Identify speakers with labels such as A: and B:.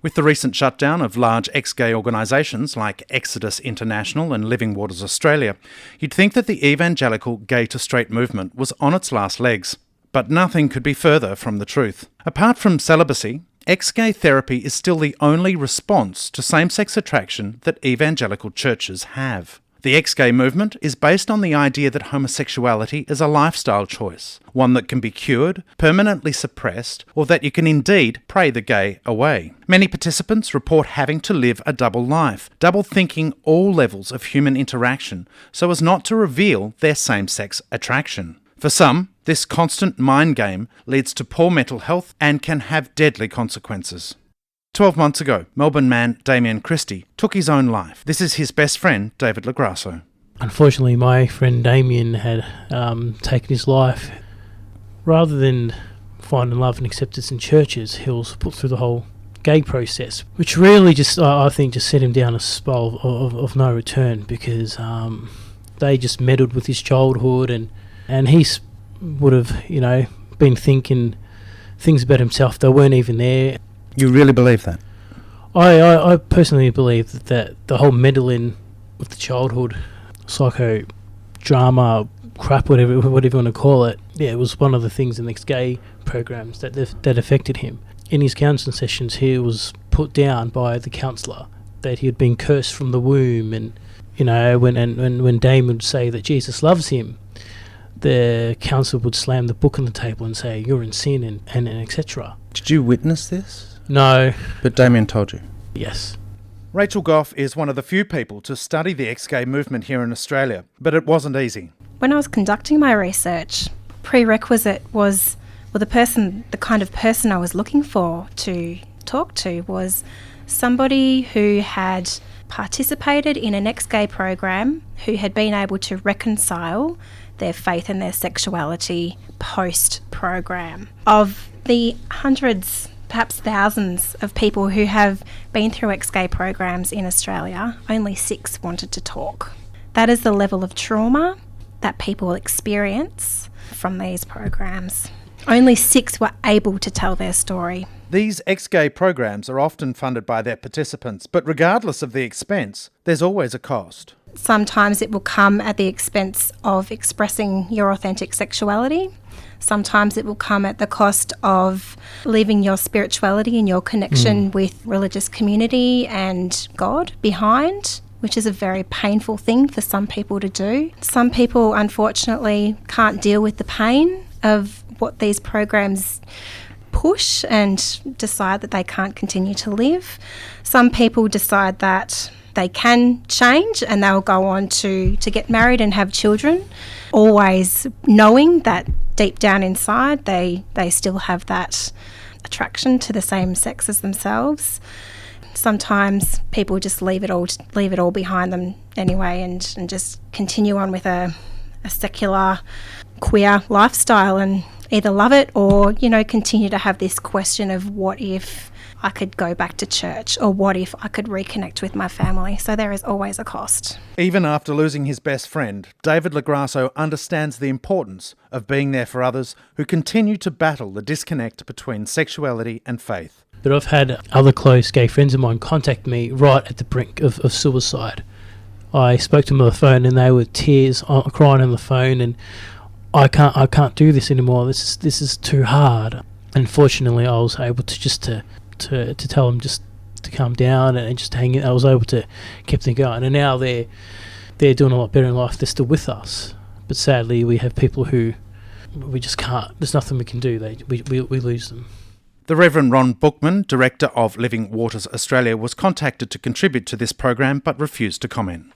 A: With the recent shutdown of large ex-gay organisations like Exodus International and Living Waters Australia, you'd think that the evangelical gay-to-straight movement was on its last legs. But nothing could be further from the truth. Apart from celibacy, ex-gay therapy is still the only response to same-sex attraction that evangelical churches have. The ex-gay movement is based on the idea that homosexuality is a lifestyle choice, one that can be cured, permanently suppressed, or that you can indeed pray the gay away. Many participants report having to live a double life, double-thinking all levels of human interaction so as not to reveal their same-sex attraction. For some, this constant mind game leads to poor mental health and can have deadly consequences. 12 months ago, Melbourne man Damien Christie took his own life. This is his best friend, David Lagrasso.
B: Unfortunately, my friend Damien had taken his life. Rather than finding love and acceptance in churches, he was put through the whole gay process, which really just, I think, just set him down a spiral of no return, because they just meddled with his childhood, and he would have, been thinking things about himself that weren't even there.
A: You really believe that?
B: I personally believe that the whole meddling with the childhood, psychodrama, crap, whatever you want to call it, it was one of the things in the gay programs that affected him. In his counselling sessions, he was put down by the counsellor that he had been cursed from the womb, and when Damien would say that Jesus loves him, the counsellor would slam the book on the table and say, "You're in sin," and etc.
A: Did you witness this?
B: No.
A: But Damien told you?
B: Yes.
A: Rachel Goff is one of the few people to study the ex-gay movement here in Australia, but it wasn't easy.
C: When I was conducting my research, prerequisite was, the kind of person I was looking for to talk to was somebody who had participated in an ex-gay program, who had been able to reconcile their faith and their sexuality post-program. Of the hundreds, perhaps thousands of people who have been through ex-gay programs in Australia, only 6 wanted to talk. That is the level of trauma that people experience from these programs. Only 6 were able to tell their story.
A: These ex-gay programs are often funded by their participants, but regardless of the expense, there's always a cost.
C: Sometimes it will come at the expense of expressing your authentic sexuality. Sometimes it will come at the cost of leaving your spirituality and your connection with religious community and God behind, which is a very painful thing for some people to do. Some people, unfortunately, can't deal with the pain of what these programs push and decide that they can't continue to live. Some people decide that they can change and they'll go on to get married and have children, always knowing that deep down inside they still have that attraction to the same sex as themselves. Sometimes people just leave it all behind them anyway and just continue on with a secular queer lifestyle and either love it or, continue to have this question of what if I could go back to church, or what if I could reconnect with my family? So there is always a cost.
A: Even after losing his best friend, David Lagrasso understands the importance of being there for others who continue to battle the disconnect between sexuality and faith.
B: But I've had other close gay friends of mine contact me right at the brink of suicide. I spoke to them on the phone and they were tears, crying on the phone, and I can't do this anymore. This is too hard. Unfortunately, I was able to tell them just to calm down and just hang in. I was able to keep them going, and now they're doing a lot better in life. They're still with us, but sadly we have people who we just can't. There's nothing we can do. We lose them.
A: The Reverend Ron Bookman, director of Living Waters Australia, was contacted to contribute to this program but refused to comment.